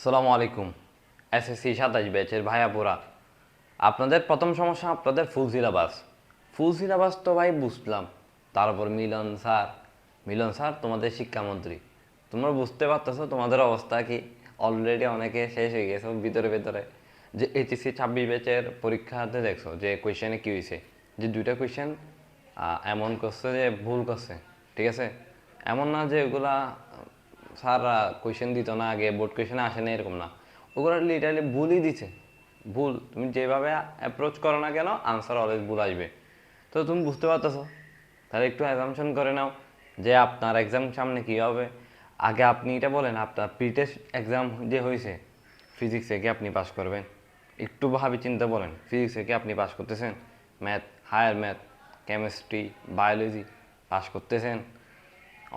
আসসালামু আলাইকুম। এসএসসি 27 ব্যাচের ভাইয়াপুরা, আপনাদের প্রথম সমস্যা আপনাদের ফুল সিলেবাস তো ভাই বুঝলাম। তারপর মিলন স্যার তোমাদের শিক্ষামন্ত্রী, তোমরা বুঝতে পারতেছো তোমাদের অবস্থা কি। অলরেডি অনেকে শেষ হয়ে গেছে ভিতরে ভিতরে। যে এইচএসসি 26 ব্যাচের পরীক্ষাতে দেখছো যে কোয়েশ্চেনে কী হয়েছে, যে দুইটা কোয়েশ্চেন এমন করছে যে ভুল করছে। ঠিক আছে, এমন না যে ওগুলা স্যাররা কোয়েশ্চেন দিত না, আগে বোর্ড কোয়েশ্চেনে আসে না এরকম না, ওগুলো লিটারালি ভুলই দিছে। ভুল, তুমি যেভাবে অ্যাপ্রোচ করো না কেন আনসার অলওয়েজ ভুল আসবে। তো তুমি বুঝতে পারতেছো, তাহলে একটু অ্যাজামশন করে নাও যে আপনার এক্সাম সামনে কী হবে। আগে আপনি এটা বলেন, আপনার প্রি টেস্ট এক্সাম যে হয়েছে ফিজিক্সে কি আপনি পাস করবেন? একটু ভাবি চিন্তা বলেন, ফিজিক্সে কি আপনি পাস করতেছেন? Math, higher math, chemistry, biology pass করতেছেন?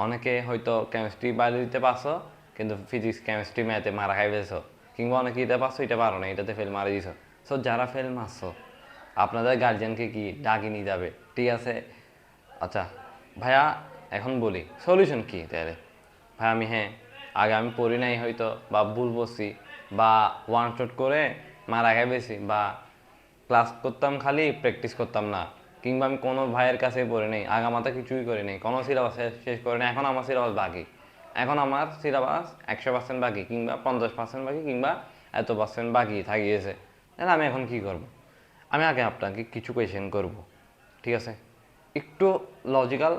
অনেকে হয়তো কেমিস্ট্রি বায়োলজিতে পাসো, কিন্তু ফিজিক্স কেমিস্ট্রি ম্যাথে মারা খাই ফেলছো, কিংবা অনেকে এটা পাসো এটা পারো না, এটাতে ফেল মারা দিছো। সো যারা ফেল মারছো আপনাদের গার্জিয়ানকে কি ডাকি নিয়ে যাবে? ঠিক আছে। আচ্ছা ভাইয়া, এখন বলি সলিউশন কি তাহলে। ভাই আগে আমি পড়ি নাই হয়তো, বা ভুল বসছি, বা ওয়ান শট করে মারা খাই বেশি, বা ক্লাস করতাম খালি প্র্যাকটিস করতাম না, কিংবা আমি কোনো ভাইয়ের কাছে পড়ে নেই, আগামাথা কিছুই করে নেই, কোনো সিলেবাস শেষ করে নেই, এখন আমার সিলেবাস বাকি, এখন আমার সিলেবাস 100% বাকি, কিংবা 50% বাকি, কিংবা এত পার্সেন্ট বাকি থাকিয়েছে। তাহলে আমি এখন কি করব? আমি আগে আপনাকে কিছু কোয়েশ্চেন করব, ঠিক আছে? একটু লজিক্যাল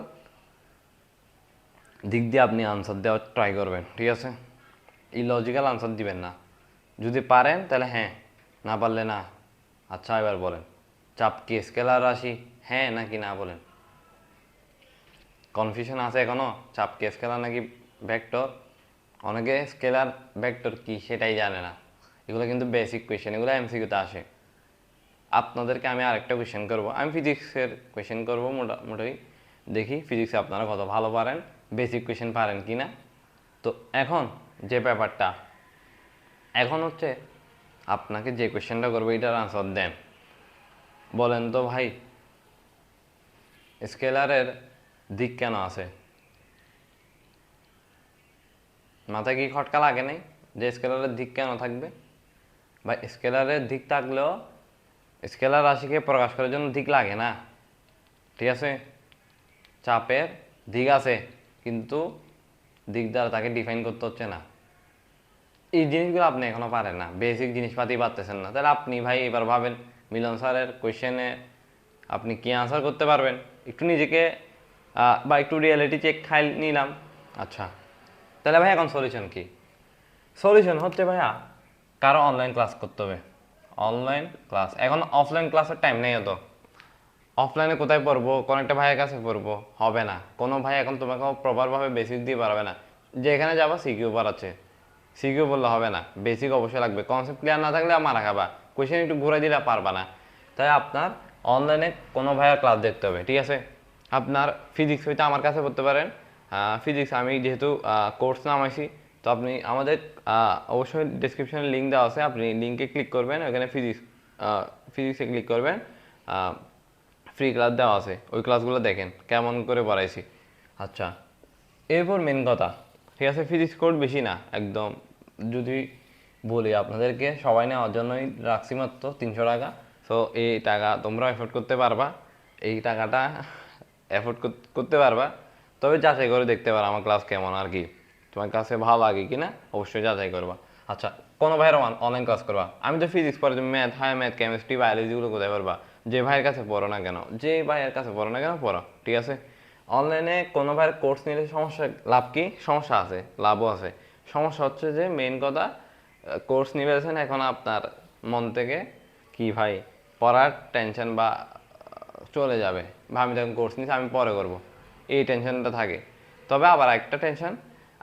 দিক দিয়ে আপনি আনসার দেওয়ার ট্রাই করবেন, ঠিক আছে? ইলজিক্যাল আনসার দিবেন না। যদি পারেন তাহলে হ্যাঁ, না পারলে না। আচ্ছা এবার বলেন, চাপ কি স্কেলার রাশি? হ্যাঁ নাকি না বলেন। কনফিউশন আছে এখনো, চাপ কি স্কেলার নাকি ভেক্টর? অনেকে স্কেলার ভেক্টর কি সেটাই জানে না। এগুলো কিন্তু বেসিক কোয়েশ্চেন, এগুলো এমসিকিউতে আসে। আপনাদেরকে আমি আরেকটা কোয়েশ্চেন করব, আমি ফিজিক্সের কোয়েশ্চেন করবো মোটামুটি। দেখি ফিজিক্সে আপনারা কত ভালো পারেন, বেসিক কোয়েশ্চেন পারেন কি না। তো এখন যে ব্যাপারটা, এখন হচ্ছে আপনাকে যে কোয়েশ্চেনটা করবো এটার আনসার দেন। বলেন তো ভাই, স্কেলারের দিক কেন আছে? মাথায় কি খটকা লাগে নাই যে স্কেলারের দিক কেন থাকবে? বা স্কেলারের দিক থাকলেও স্কেলার রাশিকে প্রকাশ করার জন্য দিক লাগে না, ঠিক আছে? চাপের দিক আছে, কিন্তু দিক দ্বারা তাকে ডিফাইন করতে হচ্ছে না। এই জিনিসগুলো আপনি এখনো পারেন না, বেসিক জিনিসপাতি পারতেছেন না। তাহলে আপনি ভাই এবার ভাবেন মিলন স্যারের কোয়েশ্চেনে আপনি কি আনসার করতে পারবেন। একটু নিজেকে বা একটু রিয়েলিটি চেক খাই নিলাম। আচ্ছা তাহলে ভাই এখন সলিউশন কি? সলিউশন হচ্ছে ভাইয়া, কারো অনলাইন ক্লাস করতে হবে। অনলাইন ক্লাস, এখন অফলাইন ক্লাসের টাইম নেই তো। অফলাইনে কোথায় পড়বো, কোন একটা ভাইয়ের কাছে পড়বো? হবে না, কোনো ভাই এখন তোমাকে প্রপারভাবে বেসিক দিয়ে পারবে না। যেখানে যাবা সিকিউ পড়াচ্ছে, সিকিউ বললে হবে না, বেসিক অবশ্যই লাগবে। কনসেপ্ট ক্লিয়ার না থাকলে মারা খাবা, কোয়েশ্চেন একটু ঘুরে দিলে পারবা না। তাই আপনার অনলাইনে কোনো ভাইয়ের ক্লাস দেখতে হবে, ঠিক আছে? আপনার ফিজিক্স হইতে আমার কাছে পড়তে পারেন। ফিজিক্স আমি যেহেতু কোর্স নামাইছি, তো আপনি আমাদের অবশ্যই ডিসক্রিপশনে লিঙ্ক দেওয়া আছে, আপনি লিঙ্কে ক্লিক করবেন, ওখানে ফিজিক্সে ক্লিক করবেন। ফ্রি ক্লাস দেওয়া আছে, ওই ক্লাসগুলো দেখেন কেমন করে পড়াইছি। আচ্ছা এরপর মেন কথা, ঠিক আছে? ফিজিক্স কোর্স বেশি না একদম, যদি বলি আপনাদেরকে সবাই নেওয়ার জন্যই রাখছি মাত্র 300 টাকা। সো এই টাকা তোমরা এফোর্ড করতে পারবা, এই টাকাটা এফোর্ড করতে পারবা। তবে যাচাই করে দেখতে পারো আমার ক্লাস কেমন আর কি, তোমার কাছে ভালো লাগে কিনা অবশ্যই যাচাই করবা। আচ্ছা, কোনো ভাইয়ের অনলাইন ক্লাস করবা, আমি তো ফিজিক্স পড়ে, তুমি ম্যাথ, হায়ার ম্যাথ, কেমিস্ট্রি, বায়োলজিগুলো কোথায় পারবা? যে ভাইয়ের কাছে পড়ো না কেন, যে ভাইয়ের কাছে পড়ো না কেন পড়ো, ঠিক আছে? অনলাইনে কোনো ভাইয়ের কোর্স নিলে সমস্যা, লাভ কি? সমস্যা আছে, লাভও আছে। সমস্যা হচ্ছে যে মেইন কথা, কোর্স নিবেছেন এখন আপনার মন থেকে কি ভাই পড়ার টেনশন বা চলে যাবে, বা আমি যখন কোর্স নিচ্ছি আমি পরে করব, এই টেনশনটা থাকে। তবে আবার একটা টেনশন,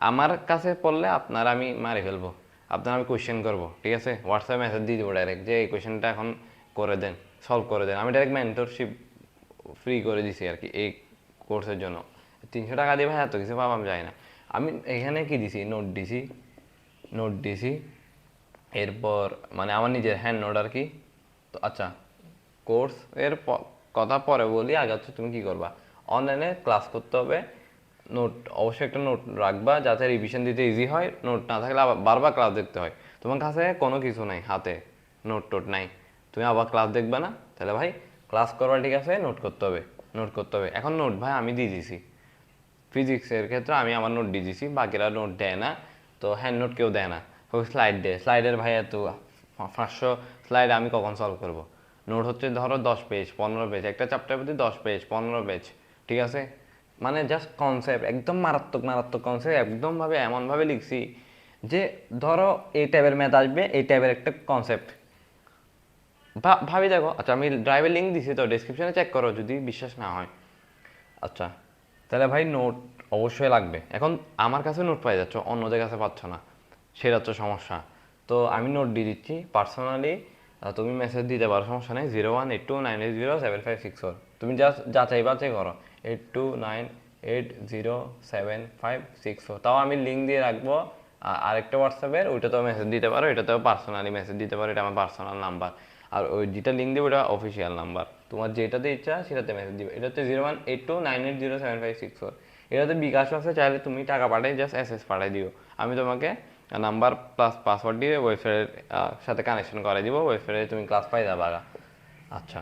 আমার কাছে পড়লে আপনার আমি মারি ফেলবো, আপনার আমি কোয়েশ্চেন করবো, ঠিক আছে? হোয়াটসঅ্যাপে মেসেজ দিয়ে দেবো ডাইরেক্ট যে এই কোয়েশ্চেনটা এখন করে দেন, সলভ করে দেন। আমি ডাইরেক্ট মেন্টরশিপ ফ্রি করে দিছি আর কি এই কোর্সের জন্য। 300 টাকা দিয়ে ভাই এত কিছু পাবো আমি যাই না। আমি এখানে কি দিছি, নোট দিছি, এরপর মানে আমার নিজের হ্যান্ড নোট আর কি। তো আচ্ছা, কোর্স এর কথা পরে বলি, আগে হচ্ছে তুমি কি করবা। অনলাইনে ক্লাস করতে হবে, নোট অবশ্যই একটা নোট রাখবা যাতে রিভিশন দিতে ইজি হয়, নোট না থাকলে আবার বারবার ক্লাস দেখতে হয়। তোমার কাছে কোনো কিছু নাই, হাতে নোট টোট নাই, তুমি আবার ক্লাস দেখবে না, তাহলে ভাই ক্লাস করবা ঠিক আছে, নোট করতে হবে, নোট করতে হবে। এখন নোট ভাই আমি দিয়ে দিছি, ফিজিক্সের ক্ষেত্রে আমি আমার নোট দিয়ে দিছি, বাকিরা নোট দেয় না, তো হ্যান্ড নোট কেউ দেয় না, ওই স্লাইড দেয়, স্লাইডের ভাই এত 500 স্লাইড আমি কখন সলভ করব। নোট হচ্ছে ধরো 10 পেজ 15 পেজ, একটা চ্যাপ্টার প্রতি 10 পেজ 15 পেজ, ঠিক আছে। মানে জাস্ট কনসেপ্ট একদম মারাত্মক মারাত্মক কনসেপ্ট, একদমভাবে এমনভাবে লিখছি যে ধরো এই টাইপের ম্যাথ আসবে, এই টাইপের একটা কনসেপ্ট ভাবি দেখো। আচ্ছা আমি ড্রাইভের লিঙ্ক দিছি, তো ডিসক্রিপশনে চেক করো যদি বিশ্বাস না হয়। আচ্ছা তাহলে ভাই নোট অবশ্যই লাগবে। এখন আমার কাছে নোট পাই যাচ্ছ, অন্যদের কাছে পাচ্ছ না, সেটা হচ্ছে সমস্যা। তো আমি নোট দিয়ে দিচ্ছি পার্সোনালি, তুমি মেসেজ দিতে পারো, সমস্যা নেই। 01829807564, তুমি জাস্ট যাচাই বাছাই করো, 8298807564। তাও আমি লিঙ্ক দিয়ে রাখবো আরেকটা হোয়াটসঅ্যাপের, ওইটাতেও মেসেজ দিতে পারো, এটাতেও পার্সোনালি মেসেজ দিতে পারো, এটা আমার পার্সোনাল নাম্বার। আর ওই যেটা লিঙ্ক দেবে ওটা অফিসিয়াল নাম্বার, তোমার যেটাতে ইচ্ছা সেটাতে মেসেজ দিবে। এটা হচ্ছে 01829807564। এটাতে বিকাশ আছে, চাইলে তুমি টাকা পাঠাই জাস্ট এসএস পাঠাই দিও, আমি তোমাকে নাম্বার প্লাস পাসওয়ার্ড দিয়ে ওয়েবসাইটের সাথে কানেকশন করে দিব, ওয়েবসাইটে তুমি ক্লাস পাই যাবা। আচ্ছা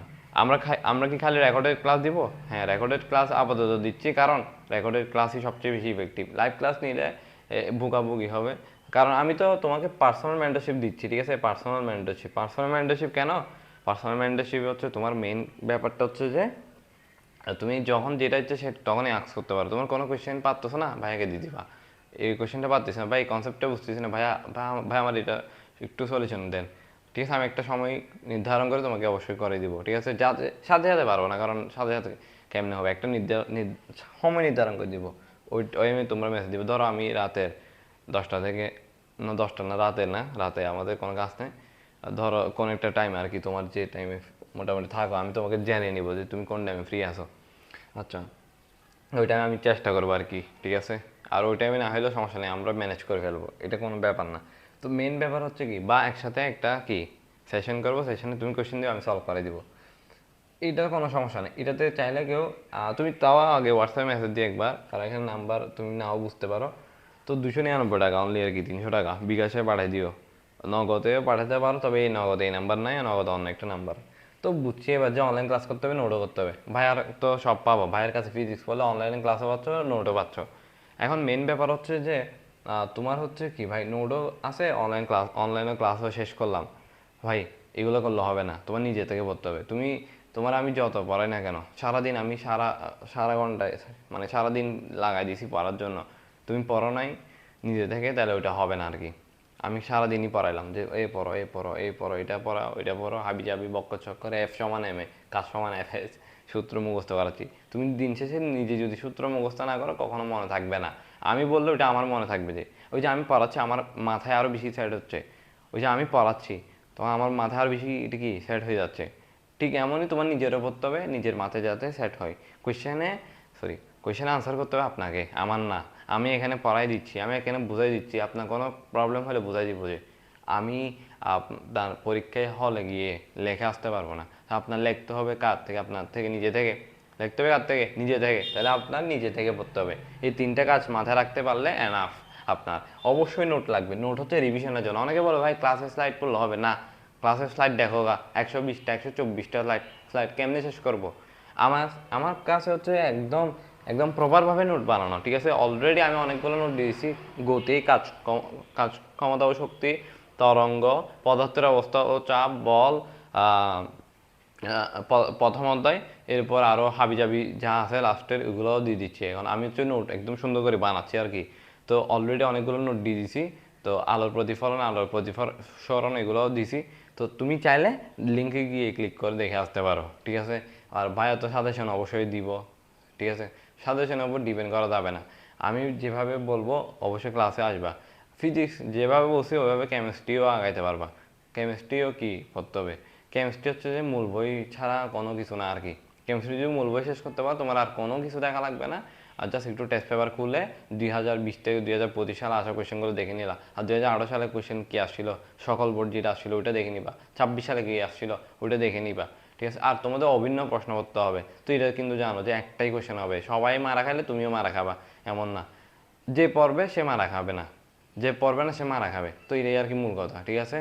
আমরা কি খালি রেকর্ডেড ক্লাস দিব? হ্যাঁ রেকর্ডেড ক্লাস আপাতত দিচ্ছি, কারণ রেকর্ডেড ক্লাসই সবচেয়ে বেশি ইফেক্টিভ। লাইভ ক্লাস নিলে ভুগাভুগি হবে, কারণ আমি তো তোমাকে পার্সোনাল মেন্টরশিপ দিচ্ছি, ঠিক আছে। পার্সোনাল মেন্টরশিপ কেন? পার্সোনাল মেন্টরশিপ হচ্ছে তোমার মেইন ব্যাপারটা হচ্ছে যে তুমি যখন যেটা ইচ্ছে সে তখনই আক্স করতে পারো। তোমার কোনো কোয়েশ্চেন পারতেছো না, ভাইয়াকে দিয়ে দিবা, এই কোয়েশ্চেনটা পারতেছি না ভাই, এই কনসেপ্টটা বুঝতেছি না ভাইয়া, ভাই আমার এটা একটু সলিউশন দেন, ঠিক আছে। আমি একটা সময় নির্ধারণ করে তোমাকে অবশ্যই করে দিব, ঠিক আছে। যাতে সাথে সাথে পারবো না, কারণ সাথে সাথে কেমনে হবে, একটা সময় নির্ধারণ করে দিব, ওই আমি তোমরা মেসেজ দিব। ধরো আমি রাতের 10টা থেকে, না 10টা না, রাতে আমাদের কোনো কাজ নেই, ধরো কোন একটা টাইম আর কি, তোমার যে টাইমে মোটামুটি থাকো, আমি তোমাকে জেনে নিব যে তুমি কোন টাইমে ফ্রি আছো। আচ্ছা ওই টাইমে আমি চেষ্টা করবো আর কি, ঠিক আছে। আর ওই টাইমে না হলেও সমস্যা নেই, আমরা ম্যানেজ করে ফেলবো, এটা কোনো ব্যাপার না। তো মেন ব্যাপার হচ্ছে কি, বা একসাথে একটা কি সেশন করবো, সেশনে তুমি কোয়েশ্চেন দিও, আমি সলভ করে দিব, এইটার কোনো সমস্যা নেই। এটাতে চাইলে কেউ তুমি তাও আগে হোয়াটসঅ্যাপে মেসেজ দিয়ে একবার, কারণ এখানে নাম্বার তুমি নাও বুঝতে পারো। তো 299 টাকা অনলি আর কি, 300 টাকা বিকাশে পাঠিয়ে দিও, নগদে পাঠাতে পারো, তবে এই নগদে এই নাম্বার নাই, নগদে অন্য একটা নাম্বার। তো বুঝছি এবার যে অনলাইন ক্লাস করতে হবে, নোটও করতে হবে, ভাইয়ার তো সব পাবো, ভাইয়ের কাছে ফিজিক্স বলে অনলাইনে ক্লাসও পাচ্ছ, নোটও পাচ্ছ। এখন মেন ব্যাপার হচ্ছে যে তোমার হচ্ছে কি ভাই, নোটও আছে, অনলাইনে ক্লাসও শেষ করলাম, ভাই এগুলো করলে হবে না, তোমার নিজে থেকে পড়তে হবে। তোমার আমি যত পড়াই না কেন, সারাদিন আমি সারা ঘন্টায় মানে সারাদিন লাগাই দিছি পড়ার জন্য, তুমি পড়ো নাই নিজে থেকে, তাহলে ওইটা হবে না আর কি। আমি সারাদিনই পড়াইলাম যে এই পড়ো এটা পড়া ওইটা পড়ো, হাবি জাবি বক্কর চক্কর, এফ সমান এম এ, কাজ সমান এফ এস, সূত্র মুখস্থ করাচ্ছি। তুমি দিন শেষে নিজে যদি সূত্র মুখস্থ না করো, কখনো মনে থাকবে না। আমি বললে ওইটা আমার মনে থাকবে, যে ওই যে আমি পড়াচ্ছি আমার মাথায় আরও বেশি সেট হচ্ছে, ওই যে আমি পড়াচ্ছি তখন আমার মাথায় আরও বেশি এটা কি সেট হয়ে যাচ্ছে। ঠিক এমনই তোমার নিজেরও পড়তে হবে, নিজের মাথায় যাতে সেট হয়। কোয়েশ্চেনে আনসার করতে হবে আপনাকে, আমার না। আমি এখানে পড়াই দিচ্ছি, আমি এখানে বুঝাই দিচ্ছি, আপনার কোনো প্রবলেম হলে বুঝাই দিব, যে আমি আপনার পরীক্ষায় হলে গিয়ে লেখে আসতে পারবো না, আপনার লিখতে হবে কার থেকে, আপনার থেকে, নিজে থেকে লিখতে হবে, কার থেকে, নিজে থেকে, তাহলে আপনার নিজে থেকে পড়তে হবে। এই 3টে কাজ মাথায় রাখতে পারলে এনাফ। আপনার অবশ্যই নোট লাগবে, নোট হচ্ছে রিভিশনের জন্য। অনেকে বলে ভাই ক্লাসের স্লাইড পড়লে হবে না, ক্লাসের স্লাইড দেখো গা, 120টা 124টা স্লাইড কেমনে শেষ করবো। আমার আমার কাছে হচ্ছে একদম একদম প্রপারভাবে নোট বানানো, ঠিক আছে। অলরেডি আমি অনেকগুলো নোট দিয়েছি, গতি, কাজ ক্ষমতা ও শক্তি, তরঙ্গ, পদার্থের অবস্থা ও চাপ, বল, প্রথম অধ্যায়, এরপর আরও হাবিজাবি যা আছে লাস্টের, এগুলোও দিয়ে দিচ্ছি। এখন আমি হচ্ছে নোট একদম সুন্দর করে বানাচ্ছি আর কি। তো অলরেডি অনেকগুলো নোট দিয়ে দিছি, তো আলোর প্রতিফলন, আলোর প্রতিফলন এগুলোও দিছি। তো তুমি চাইলে লিঙ্কে গিয়ে ক্লিক করে দেখে আসতে পারো, ঠিক আছে। আর ভাইয়া তো সাজেশন অবশ্যই দিব, ঠিক আছে। সাজেশনের উপর ডিপেন্ড করা যাবে না, আমি যেভাবে বলবো অবশ্যই ক্লাসে আসবা। ফিজিক্স যেভাবে বলছি ওইভাবে কেমিস্ট্রিও আগাইতে পারবা। কেমিস্ট্রিও কি করতে হবে, কেমিস্ট্রি হচ্ছে যে মূল বই ছাড়া কোনো কিছু না আর কি। কেমিস্ট্রি যদি মূল বই শেষ করতে পারো, তোমার আর কোনো কিছু দেখা লাগবে না। আর জাস্ট একটু টেস্ট পেপার খুলে 2020 থেকে 2025 সালে আসা কোয়েশ্চেনগুলো দেখে নিলা, আর 2018 সালে কোয়েশ্চেন কী আসছিল, সকল বোর্ড যেটা আসছিল ওইটা দেখে নিবা, 26 সালে কী আসছিল ওইটা দেখে নিবা, ঠিক আছে। আর তোমাদের অভিন্ন প্রশ্নপত্র হবে, তো এটা কিন্তু জানো যে একটাই কোয়েশ্চেন হবে, সবাই মারা খাইলে তুমিও মারা খাবা এমন না, যে পড়বে সে মারা খাবে না, যে পড়বে না সে মারা খাবে, তো এটাই আর কি মূল কথা, ঠিক আছে।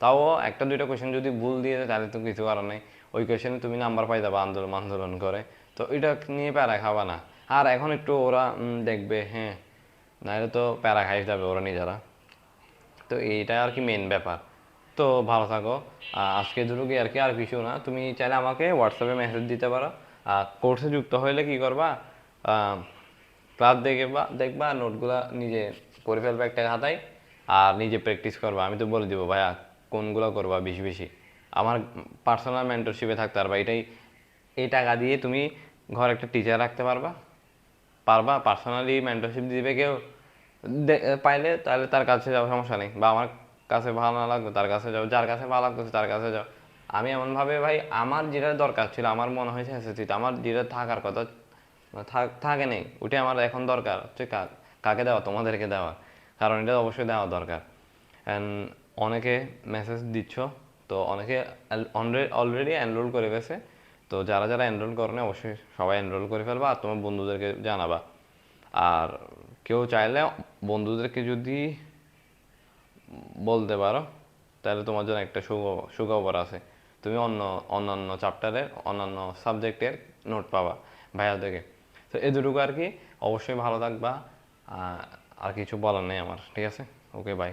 তাও একটা দুইটা কোয়েশ্চেন যদি ভুল দিয়ে দেয় তাহলে তো কিছু করার নেই, ওই কোয়েশ্চেনে তুমি নাম্বার পাই যাবা আন্দোলন আন্দোলন করে, তো এটা নিয়ে প্যারা খাবা না। আর এখন একটু ওরা দেখবে, হ্যাঁ, নাহলে তো প্যারা খাই যাবে ওরা নিজেরা। তো এইটা আর কি মেন ব্যাপার। তো ভালো থাকো। আজকে দুটোকে আর কি, আর কিছু না, তুমি চাইলে আমাকে হোয়াটসঅ্যাপে মেসেজ দিতে পারো। কোর্সে যুক্ত হইলে কি করবা, ক্লাস দেখবা দেখবা নোটগুলা নিজে করে ফেলবা একটা খাতায়, আর নিজে প্র্যাকটিস করবা। আমি তো বলে দিব ভাইয়া কোনগুলো করবা বেশি বেশি। আমার পার্সোনাল মেন্টরশিপে থাকতে পারবা, এটাই, এই টাকা দিয়ে তুমি ঘরে একটা টিচার রাখতে পারবা, পারবা পার্সোনালি মেন্টরশিপ দিবে কেউ পাইলে, তাহলে তার কাছে যাও, সমস্যা নেই। বা আমার কাছে ভালো না লাগবে তার কাছে যাও, যার কাছে ভালো লাগতেছে তার কাছে যাও। আমি এমনভাবে ভাই, আমার যেটা দরকার ছিল, আমার মনে হয়েছে এসএসসিতে আমার যেটা থাকার কথা থাকে নেই, ওটা আমার এখন দরকার হচ্ছে কাকে দেওয়া, তোমাদেরকে দেওয়া, কারণ এটা অবশ্যই দেওয়া দরকার। অ্যান্ড অনেকে মেসেজ দিচ্ছ, তো অনেকে অলরেডি এনরোল করে গেছে। তো যারা যারা এনরোল করে না অবশ্যই সবাই এনরোল করে ফেলবা, আর তোমার বন্ধুদেরকে জানাবা। আর কেউ চাইলে বন্ধুদেরকে যদি বলতে পারো, তাহলে তোমার জন্য একটা সুখবর আছে, তুমি অন্যান্য চ্যাপ্টারের অন্যান্য সাবজেক্টের নোট পাবা ভাইয়া থেকে। তো এতটুকু আর কি, অবশ্যই ভালো থাকবা। আর কিছু বলার নেই আমার, ঠিক আছে। ওকে, বাই।